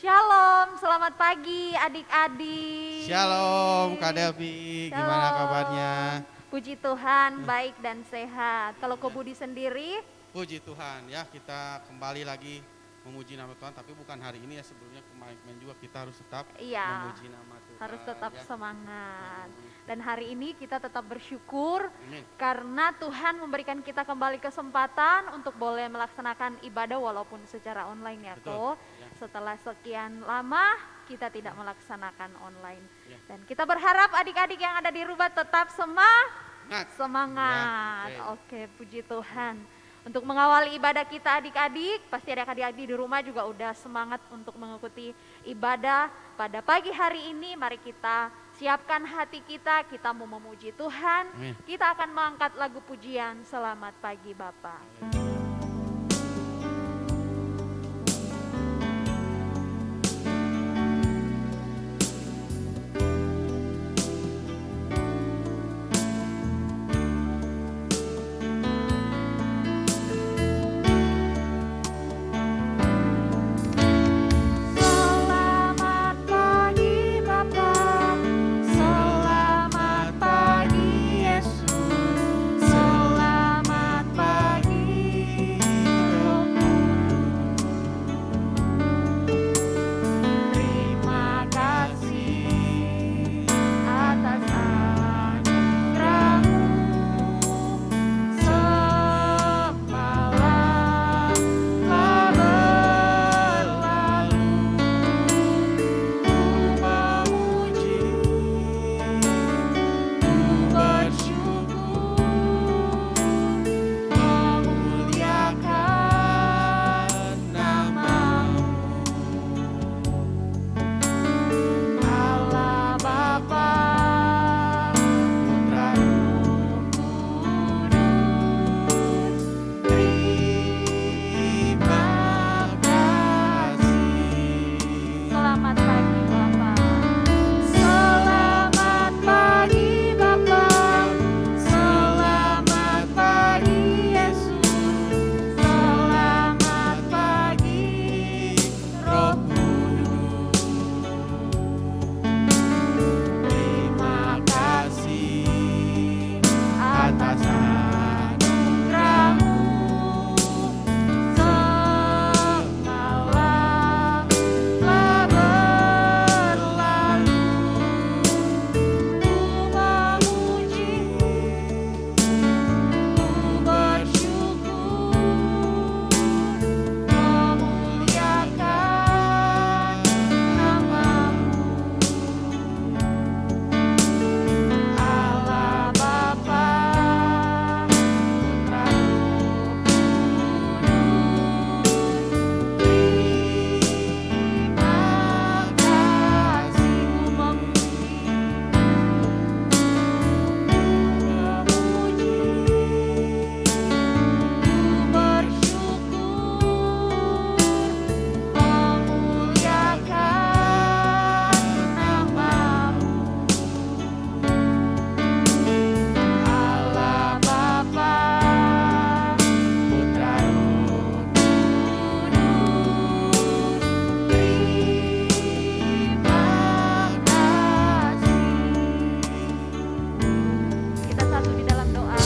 Shalom, selamat pagi adik-adik. Shalom Kak Delvi, gimana kabarnya? Shalom. Puji Tuhan, baik dan sehat. Kalau Ko Iya. Budi sendiri, Puji Tuhan ya, kita kembali lagi memuji nama Tuhan, tapi bukan hari ini ya, sebelumnya kemarin juga kita harus tetap iya, memuji nama Tuhan. harus tetap ya. semangat. Dan hari ini kita tetap bersyukur Amin. karena Tuhan memberikan kita kembali kesempatan untuk boleh melaksanakan ibadah walaupun secara online ya Betul, Ko. ya. Setelah sekian lama kita tidak melaksanakan online. Ya. Dan kita berharap adik-adik yang ada di rumah tetap semangat. Ya, Oke, puji Tuhan. Untuk mengawali ibadah kita adik-adik, pasti ada adik-adik di rumah juga udah semangat untuk mengikuti ibadah pada pagi hari ini. Mari kita siapkan hati kita mau memuji Tuhan. Amin. Kita akan mengangkat lagu pujian Selamat Pagi Bapa. Selamat pagi Bapa, selamat pagi Yesus, selamat pagi Roh Kudus. Terima kasih atas anugerah-Mu semalam telah berlalu. Ku memuji, ku bersyukur, memuliakan nama-Mu. Allah Bapa, Putra Roh Kudus, terima kasih. Selamat pagi Bapa. Selamat pagi Bapa. Selamat pagi Yesus. Selamat pagi Roh Kudus. Terima kasih atas anugerah-Mu semalam telah berlalu. Ku memuji, ku bersyukur, memuliakan nama-Mu. Allah Bapa, Putra Roh Kudus, terima kasih. Ku memuji, ku bersyukur, memuliakan nama-Mu. Allah Bapa, Putra Roh Kudus, terima kasih. Kita satu di dalam doa.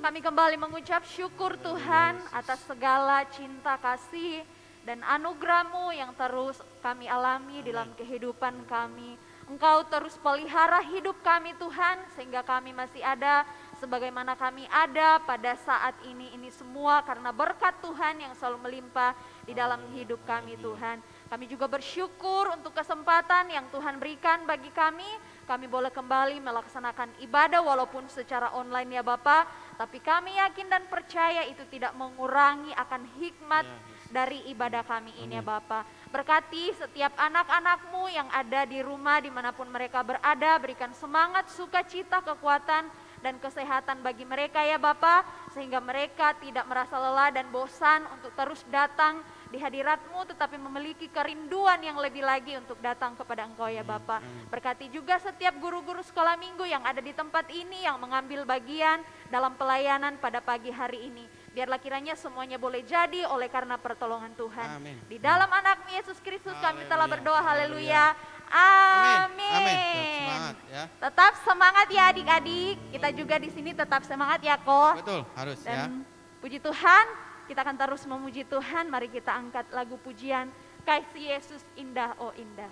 Kami kembali mengucap syukur Tuhan atas segala cinta kasih dan anugerah-Mu yang terus kami alami dalam kehidupan kami. Engkau terus pelihara hidup kami Tuhan, sehingga kami masih ada sebagaimana kami ada pada saat ini semua karena berkat Tuhan yang selalu melimpah di dalam hidup kami Tuhan. Kami juga bersyukur untuk kesempatan yang Tuhan berikan bagi kami. Kami boleh kembali melaksanakan ibadah walaupun secara online ya Bapak. Tapi kami yakin dan percaya itu tidak mengurangi akan hikmat dari ibadah kami ini ya Bapak. Berkati setiap anak-anak-Mu yang ada di rumah dimanapun mereka berada. Berikan semangat, sukacita, kekuatan dan kesehatan bagi mereka ya Bapak. Sehingga mereka tidak merasa lelah dan bosan untuk terus datang di hadirat-Mu, tetapi memiliki kerinduan yang lebih lagi untuk datang kepada Engkau ya Bapak. Berkati juga setiap guru-guru sekolah minggu yang ada di tempat ini yang mengambil bagian dalam pelayanan pada pagi hari ini. Biarlah kiranya semuanya boleh jadi oleh karena pertolongan Tuhan. Amin. Di dalam anak Yesus Kristus kami telah Haleluya, berdoa, haleluya. Amin. Amin. Semangat ya. Tetap semangat ya adik-adik. Kita juga di sini tetap semangat ya kok. Betul, harus ya. Dan puji Tuhan, kita akan terus memuji Tuhan. Mari kita angkat lagu pujian Kasih Yesus Indah Oh Indah.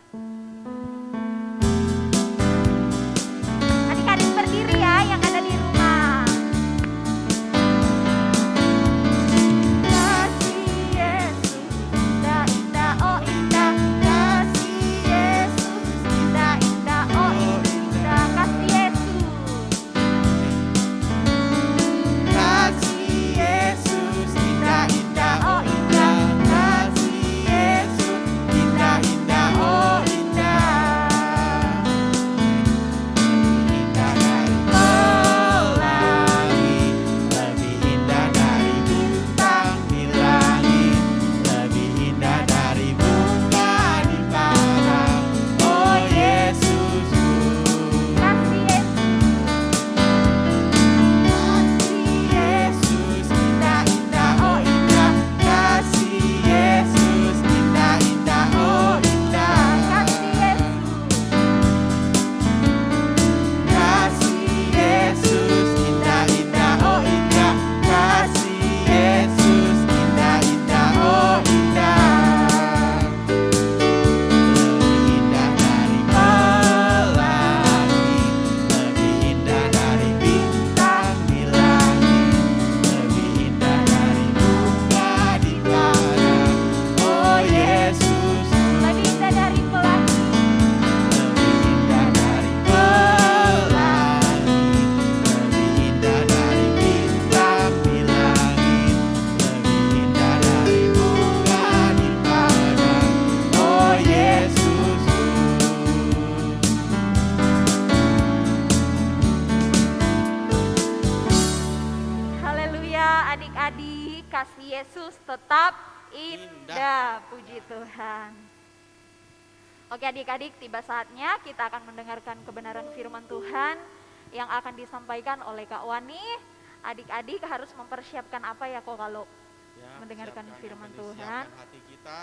Adik-adik berdiri ya yang ada di rumah. Kasih Yesus indah indah oh indah. Kasih Yesus indah indah oh indah. Kasih Yesus. Kasih Yesus indah indah oh indah. Kasih Yesus indah indah oh indah. Indah dari pelangi, lebih indah dari bintang di langit, lebih indah dari bunga di padang. Oh Yesusku. Kasih Yesus. Kasih Yesus indah indah oh indah. Kasih Yesus indah indah oh indah. Kasih Yesus. Kasih Yesus indah indah oh indah. Kasih Yesus indah indah oh indah. Lebih indah dari pelangi, lebih indah dari bintang di langit, lebih indah dari bunga di padang. Oh Yesus, Lebih indah dari pelangi. lebih indah dari pelangi, lebih indah dari bintang di langit, lebih indah dari bunga di padang. Oh Yesus. Haleluya adik-adik, kasih Yesus tetap indah. Puji Tuhan. Oke adik-adik, tiba saatnya kita akan mendengarkan kebenaran firman Tuhan yang akan disampaikan oleh Kak Wani. Adik-adik harus mempersiapkan apa ya kok kalau Ya, mendengarkan siapkan firman yang penting, Tuhan. siapkan hati kita,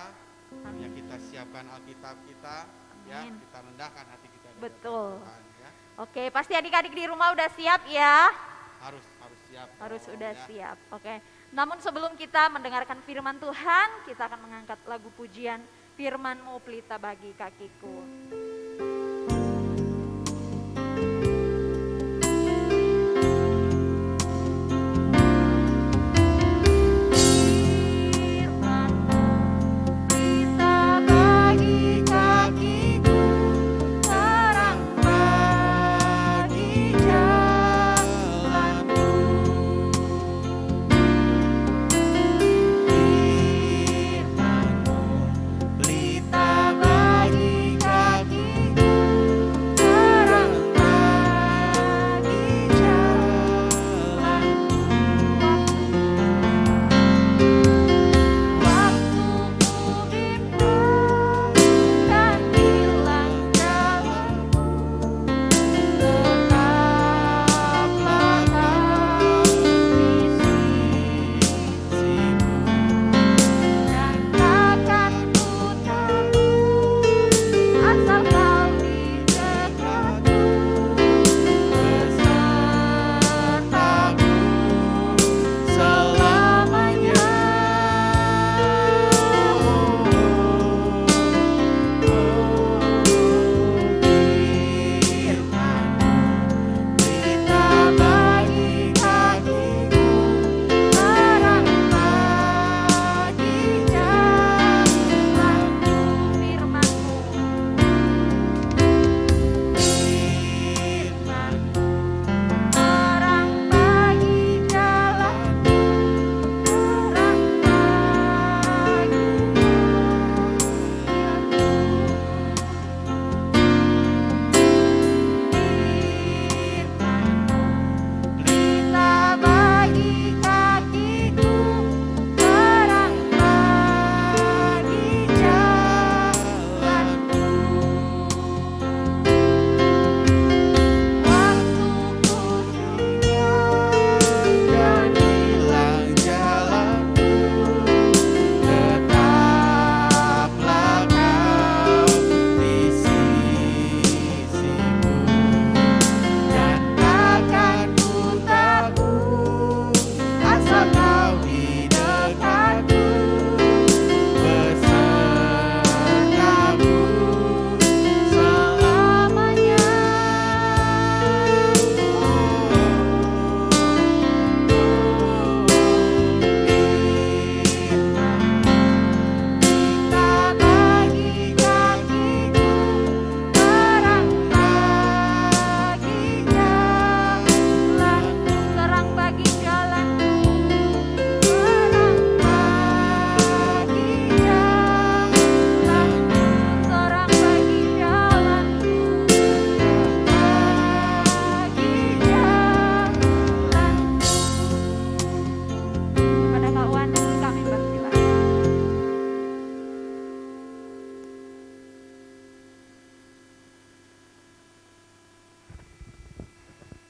ya kita siapkan Alkitab kita, ya Amin. kita rendahkan hati kita di hadapan Betul. Tuhan, ya. Oke, pasti adik-adik di rumah udah siap ya? Harus siap. Harus dong, udah ya. siap. Oke. Namun sebelum kita mendengarkan firman Tuhan, kita akan mengangkat lagu pujian Firman-Mu pelita bagi kakiku. Firman-Mu pelita bagi kakiku, terang bagi jalanku. Firman-Mu pelita bagi kakiku,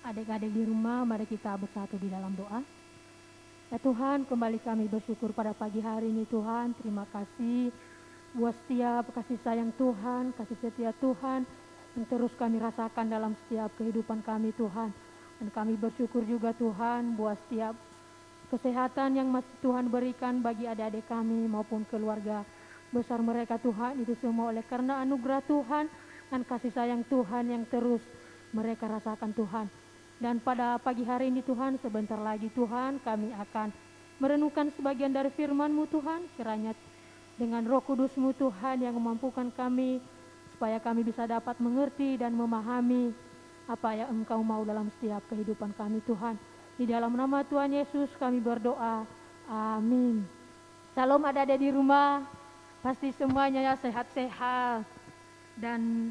adik-adik di rumah, mari kita bersatu di dalam doa. Ya Tuhan, kembali kami bersyukur pada pagi hari ini Tuhan. Terima kasih buat setiap kasih sayang Tuhan, kasih setia Tuhan yang terus kami rasakan dalam setiap kehidupan kami Tuhan. Dan kami bersyukur juga Tuhan buat setiap kesehatan yang masih Tuhan berikan bagi adik-adik kami maupun keluarga besar mereka Tuhan. Itu semua oleh karena anugerah Tuhan dan kasih sayang Tuhan yang terus mereka rasakan Tuhan. Dan pada pagi hari ini Tuhan, sebentar lagi Tuhan kami akan merenungkan sebagian dari firman-Mu Tuhan. Kiranya dengan Roh Kudus-Mu Tuhan yang memampukan kami supaya kami bisa dapat mengerti dan memahami apa yang Engkau mau dalam setiap kehidupan kami Tuhan. Di dalam nama Tuhan Yesus kami berdoa. Amin. Salam adik-adik di rumah. Pasti semuanya ya sehat-sehat. Dan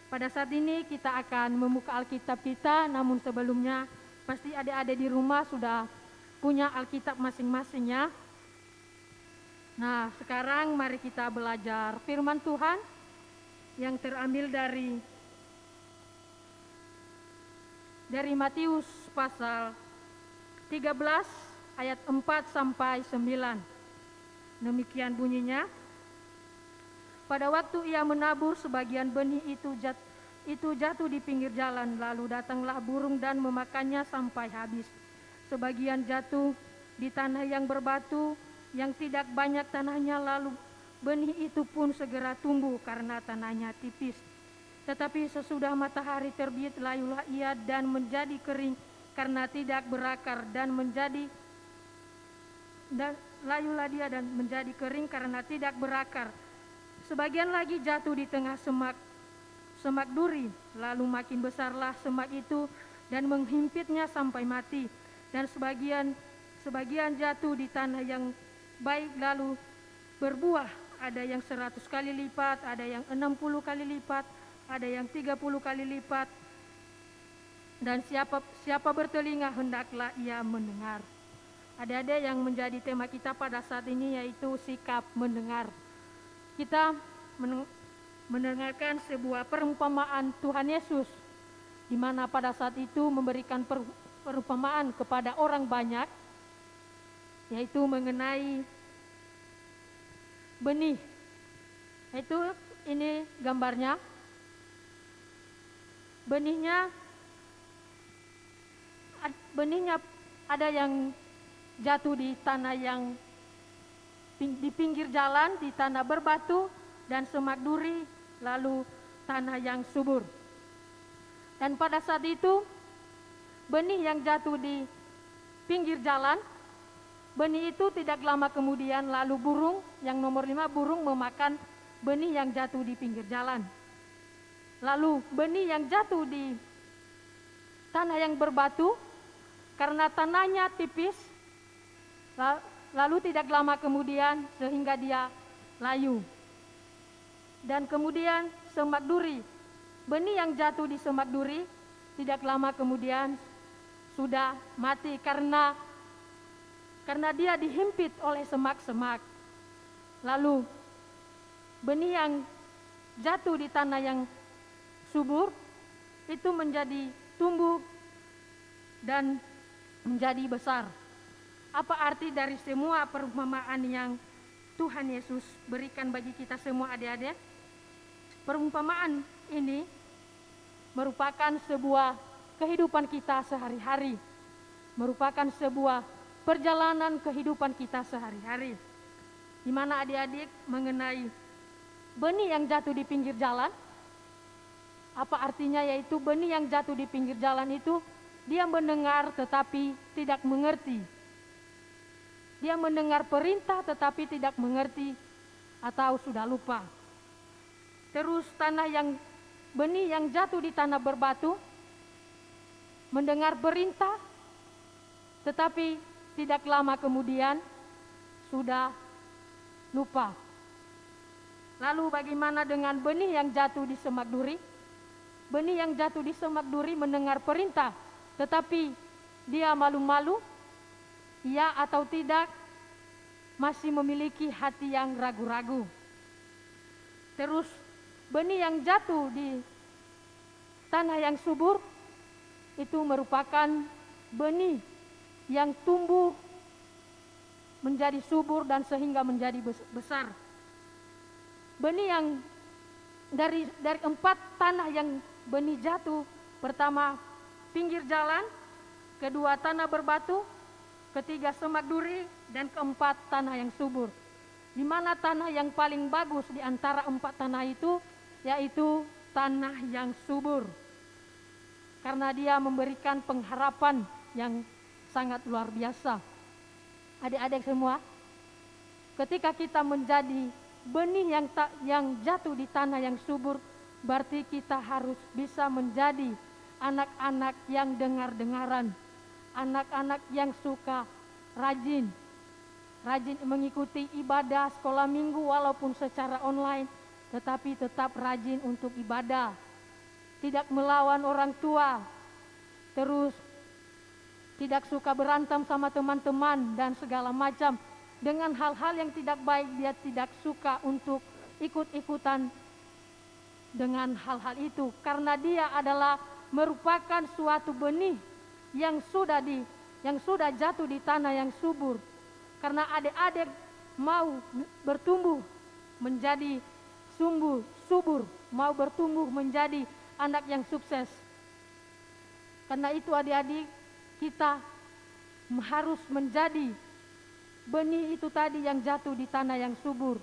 pada saat ini kita akan membuka Alkitab kita. Namun sebelumnya pasti adik-adik di rumah sudah punya Alkitab masing-masing ya. Nah sekarang mari kita belajar firman Tuhan yang terambil dari Matius pasal 13 ayat 4 sampai 9. Demikian bunyinya. Pada waktu ia menabur, sebagian benih itu jatuh di pinggir jalan, lalu datanglah burung dan memakannya sampai habis. Sebagian jatuh di tanah yang berbatu, yang tidak banyak tanahnya, lalu benih itu pun segera tumbuh karena tanahnya tipis. Tetapi sesudah matahari terbit, layulah ia dan menjadi kering karena tidak berakar, layulah dia dan menjadi kering karena tidak berakar. Sebagian lagi jatuh di tengah semak duri, lalu makin besarlah semak itu dan menghimpitnya sampai mati. Dan sebagian jatuh di tanah yang baik lalu berbuah, ada yang 100 kali lipat, ada yang 60 kali lipat, ada yang 30 kali lipat. Dan siapa bertelinga hendaklah ia mendengar. Ada yang menjadi tema kita pada saat ini yaitu sikap mendengar. Kita mendengarkan sebuah perumpamaan Tuhan Yesus, di mana pada saat itu memberikan perumpamaan kepada orang banyak, yaitu mengenai benih. Itu ini gambarnya. Benihnya ada yang jatuh di tanah yang di pinggir jalan, di tanah berbatu dan semak duri, lalu tanah yang subur. Dan pada saat itu benih yang jatuh di pinggir jalan, benih itu tidak lama kemudian lalu burung, yang nomor 5, burung memakan benih yang jatuh di pinggir jalan. Lalu benih yang jatuh di tanah yang berbatu, karena tanahnya tipis, lalu tidak lama kemudian sehingga dia layu. Dan kemudian semak duri, benih yang jatuh di semak duri tidak lama kemudian sudah mati karena dia dihimpit oleh semak-semak. Lalu benih yang jatuh di tanah yang subur itu menjadi tumbuh dan menjadi besar. Apa arti dari semua perumpamaan yang Tuhan Yesus berikan bagi kita semua adik-adik? Perumpamaan ini merupakan sebuah kehidupan kita sehari-hari, merupakan sebuah perjalanan kehidupan kita sehari-hari, di mana adik-adik mengenai benih yang jatuh di pinggir jalan. Apa artinya? Yaitu benih yang jatuh di pinggir jalan itu dia mendengar tetapi tidak mengerti. Dia mendengar perintah tetapi tidak mengerti atau sudah lupa. Terus benih yang jatuh di tanah berbatu mendengar perintah tetapi tidak lama kemudian sudah lupa. Lalu bagaimana dengan benih yang jatuh di semak duri? Benih yang jatuh di semak duri mendengar perintah tetapi dia malu-malu, ya atau tidak, masih memiliki hati yang ragu-ragu. Terus benih yang jatuh di tanah yang subur itu merupakan benih yang tumbuh menjadi subur dan sehingga menjadi besar. Benih yang dari 4 tanah yang benih jatuh, pertama pinggir jalan, kedua tanah berbatu, ketiga semak duri, dan keempat tanah yang subur. Di mana tanah yang paling bagus di antara 4 tanah itu, yaitu tanah yang subur. Karena dia memberikan pengharapan yang sangat luar biasa. Adik-adik semua, ketika kita menjadi benih yang jatuh di tanah yang subur, berarti kita harus bisa menjadi anak-anak yang dengar-dengaran, anak-anak yang suka rajin mengikuti ibadah sekolah minggu walaupun secara online, tetapi tetap rajin untuk ibadah, tidak melawan orang tua, terus tidak suka berantem sama teman-teman dan segala macam. Dengan hal-hal yang tidak baik, dia tidak suka untuk ikut-ikutan dengan hal-hal itu, karena dia adalah merupakan suatu benih yang sudah jatuh di tanah yang subur. Karena adik-adik mau bertumbuh menjadi subur, mau bertumbuh menjadi anak yang sukses. Karena itu adik-adik, kita harus menjadi benih itu tadi yang jatuh di tanah yang subur.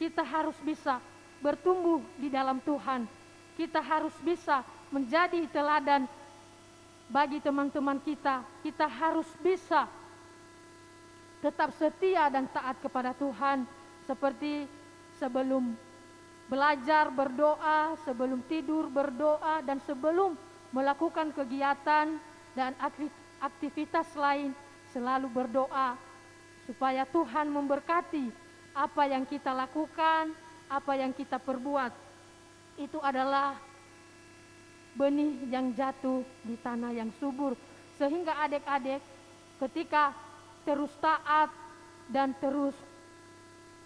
Kita harus bisa bertumbuh di dalam Tuhan. Kita harus bisa menjadi teladan bagi teman-teman kita. Kita harus bisa tetap setia dan taat kepada Tuhan, seperti sebelum belajar berdoa, sebelum tidur berdoa, dan sebelum melakukan kegiatan dan aktivitas lain selalu berdoa supaya Tuhan memberkati apa yang kita lakukan, apa yang kita perbuat. Itu adalah benih yang jatuh di tanah yang subur, sehingga adik-adik ketika terus taat dan terus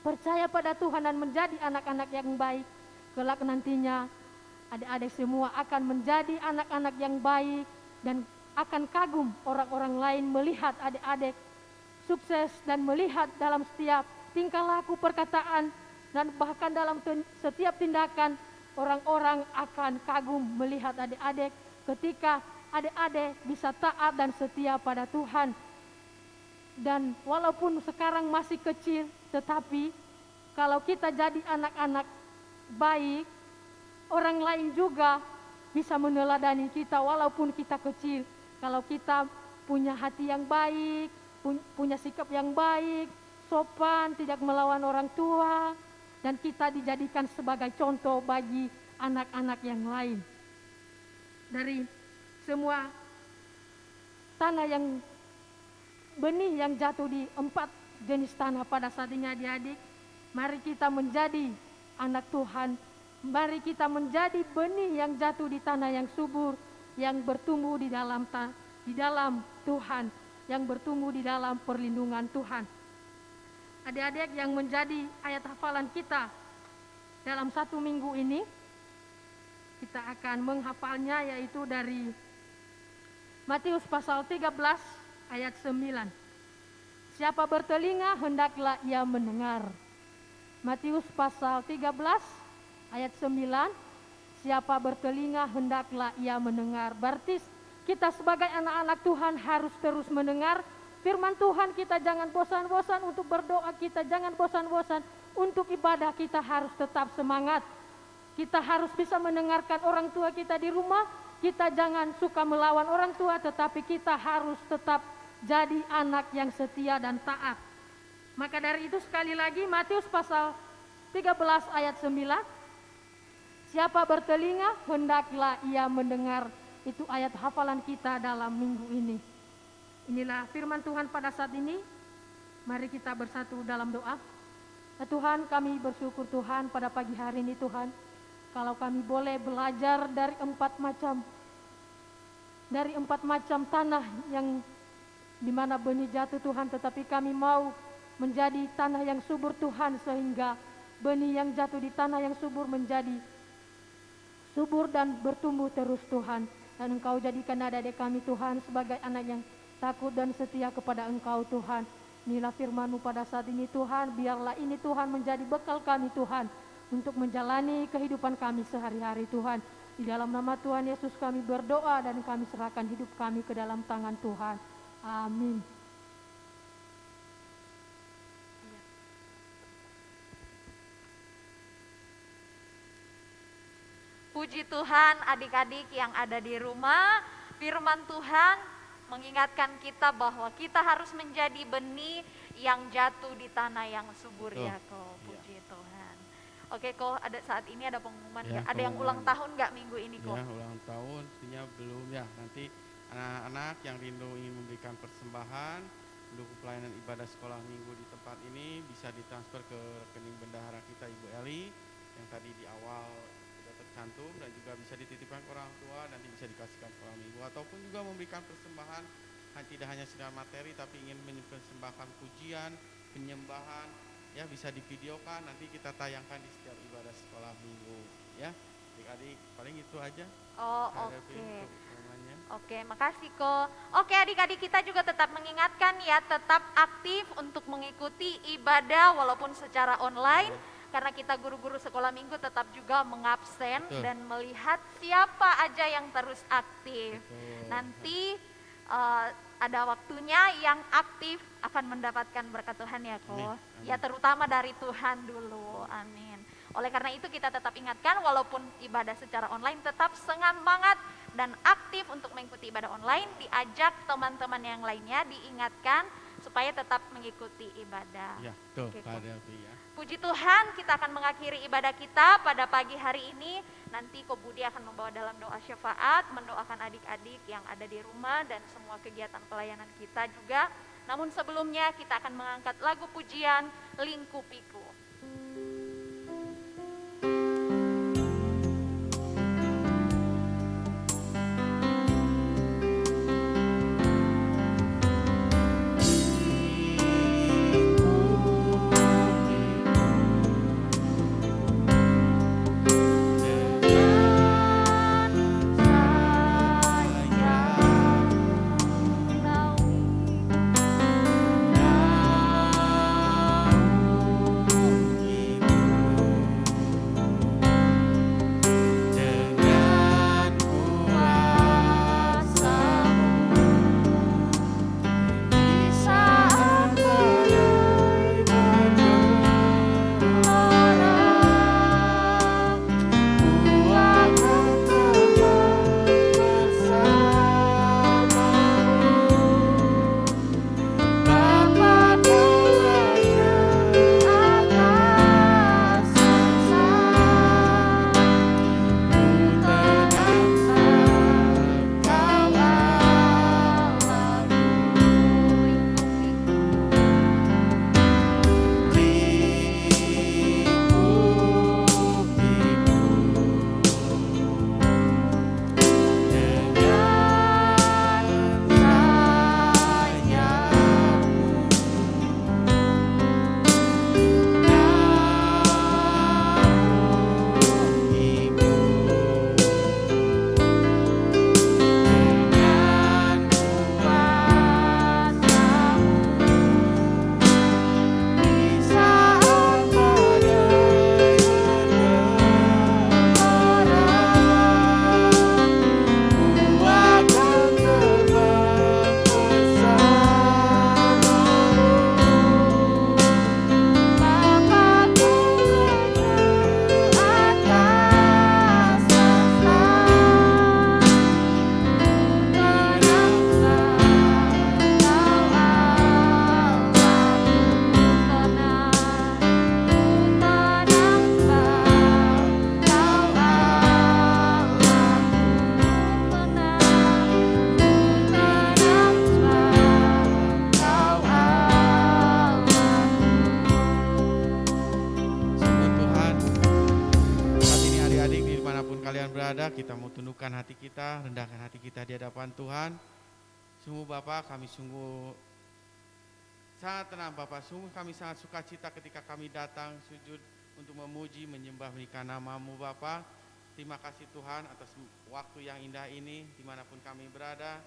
percaya pada Tuhan dan menjadi anak-anak yang baik, kelak nantinya adik-adik semua akan menjadi anak-anak yang baik dan akan kagum orang-orang lain melihat adik-adik sukses dan melihat dalam setiap tingkah laku, perkataan, dan bahkan dalam setiap tindakan. Orang-orang akan kagum melihat adik-adik ketika adik-adik bisa taat dan setia pada Tuhan. Dan walaupun sekarang masih kecil, tetapi kalau kita jadi anak-anak baik, orang lain juga bisa meneladani kita walaupun kita kecil. Kalau kita punya hati yang baik, punya sikap yang baik, sopan, tidak melawan orang tua, dan kita dijadikan sebagai contoh bagi anak-anak yang lain. Dari semua tanah yang benih yang jatuh di 4 jenis tanah pada saat ini adik-adik, mari kita menjadi anak Tuhan. Mari kita menjadi benih yang jatuh di tanah yang subur, yang bertumbuh di dalam Tuhan, yang bertumbuh di dalam perlindungan Tuhan. Adik-adik, yang menjadi ayat hafalan kita dalam 1 minggu ini, kita akan menghafalnya, yaitu dari Matius pasal 13 ayat 9. Siapa bertelinga hendaklah ia mendengar. Matius pasal 13 ayat 9. Siapa bertelinga hendaklah ia mendengar. Berarti kita sebagai anak-anak Tuhan harus terus mendengar firman Tuhan. Kita jangan bosan-bosan untuk berdoa, kita jangan bosan-bosan untuk ibadah, kita harus tetap semangat. Kita harus bisa mendengarkan orang tua kita di rumah. Kita jangan suka melawan orang tua, tetapi kita harus tetap jadi anak yang setia dan taat. Maka dari itu sekali lagi Matius pasal 13 ayat 9. Siapa bertelinga hendaklah ia mendengar. Itu ayat hafalan kita dalam minggu ini. Inilah firman Tuhan pada saat ini. Mari kita bersatu dalam doa. Tuhan, kami bersyukur Tuhan pada pagi hari ini Tuhan, kalau kami boleh belajar dari 4 macam tanah yang dimana benih jatuh Tuhan, tetapi kami mau menjadi tanah yang subur Tuhan, sehingga benih yang jatuh di tanah yang subur menjadi subur dan bertumbuh terus Tuhan. Dan Engkau jadikan adik-adik kami Tuhan sebagai anak yang takut dan setia kepada Engkau Tuhan. Inilah firman-Mu pada saat ini Tuhan, biarlah ini Tuhan menjadi bekal kami Tuhan untuk menjalani kehidupan kami sehari-hari Tuhan. Di dalam nama Tuhan Yesus kami berdoa dan kami serahkan hidup kami ke dalam tangan Tuhan. Amin. Puji Tuhan, adik-adik yang ada di rumah, firman Tuhan mengingatkan kita bahwa kita harus menjadi benih yang jatuh di tanah yang subur ya Ko. Puji Tuhan. Oke Ko, saat ini ada pengumuman Ya, nggak? Ada yang ulang tahun nggak minggu ini Ko? Ya, ulang tahun, artinya belum ya. Nanti anak-anak yang rindu ingin memberikan persembahan mendukung pelayanan ibadah sekolah minggu di tempat ini bisa ditransfer ke rekening bendahara kita Ibu Eli yang tadi di awal sudah tercantum, dan juga bisa dititipkan ke orang tua, nanti bisa dikasihkan ke orang minggu, ataupun juga memberikan persembahan tidak hanya sekedar materi tapi ingin mempersembahkan pujian, penyembahan, ya bisa divideokan, nanti kita tayangkan di setiap ibadah sekolah minggu ya. Adik-adik, paling itu aja. Oh Ada oke. pengumumannya. Oke, makasih Ko. Oke, adik-adik kita juga tetap mengingatkan ya, tetap aktif untuk mengikuti ibadah walaupun secara online. Karena kita guru-guru sekolah minggu tetap juga mengabsen Betul. dan melihat siapa aja yang terus aktif. Betul. Nanti ada waktunya yang aktif akan mendapatkan berkat Tuhan ya Ko. Amin. Amin. Ya terutama dari Tuhan dulu. Amin. Oleh karena itu kita tetap ingatkan walaupun ibadah secara online tetap semangat dan aktif untuk mengikuti ibadah online, diajak teman-teman yang lainnya diingatkan supaya tetap mengikuti ibadah. Ya, betul, Oke, Kak Ko. Delvi ya. Puji Tuhan, kita akan mengakhiri ibadah kita pada pagi hari ini. Nanti Ko Budi akan membawa dalam doa syafaat, mendoakan adik-adik yang ada di rumah dan semua kegiatan pelayanan kita juga. Namun sebelumnya kita akan mengangkat lagu pujian Lingkupiku. Kita mau tundukkan hati kita, rendahkan hati kita di hadapan Tuhan. Sungguh Bapa, kami sungguh sangat tenang Bapa, sungguh kami sangat sukacita ketika kami datang sujud untuk memuji, menyembah, berikan nama-Mu Bapa. Terima kasih Tuhan atas waktu yang indah ini dimanapun kami berada.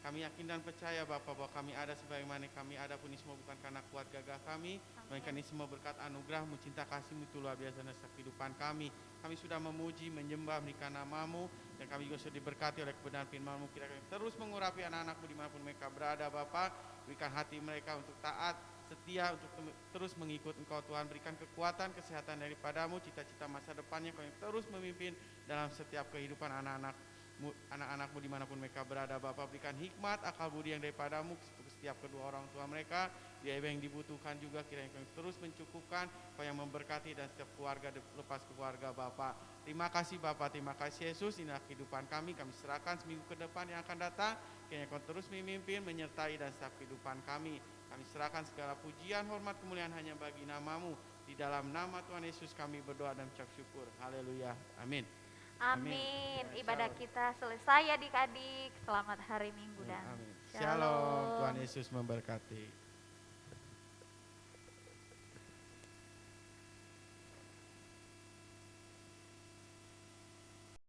Kami yakin dan percaya Bapa bahwa kami ada sebagaimana kami ada pun ini semua bukan karena kuat gagah kami, melainkan ini semua berkat anugerah-Mu, cinta kasih-Mu itu luar biasa dalam kehidupan kami. Kami sudah memuji, menyembah, memberikan nama-Mu, dan kami juga sudah diberkati oleh kebenaran firman-Mu. Kiranya kami terus mengurapi anak-anak-Mu dimanapun mereka berada Bapa. Berikan hati mereka untuk taat, setia, untuk terus mengikut Engkau Tuhan. Berikan kekuatan, kesehatan daripadamu, cita-cita masa depannya kami terus memimpin dalam setiap kehidupan anak-anakmu dimanapun mereka berada. Bapak berikan hikmat, akal budi yang daripadamu untuk setiap kedua orang tua mereka. Biaya yang dibutuhkan juga kiranya kami terus mencukupkan, Kau yang memberkati dan setiap keluarga lepas keluarga Bapak. Terima kasih Bapak, terima kasih Yesus. Inilah kehidupan kami serahkan seminggu ke depan yang akan datang. Kiranya Kau terus memimpin, menyertai dan setiap kehidupan kami. Kami serahkan segala pujian, hormat, kemuliaan hanya bagi nama-Mu. Di dalam nama Tuhan Yesus kami berdoa dan ucap syukur. Haleluya. Amin. Amin. Amin. Ibadah Shalom. kita selesai adik-adik. Selamat hari Minggu dan Amin. shalom. Tuhan Yesus memberkati.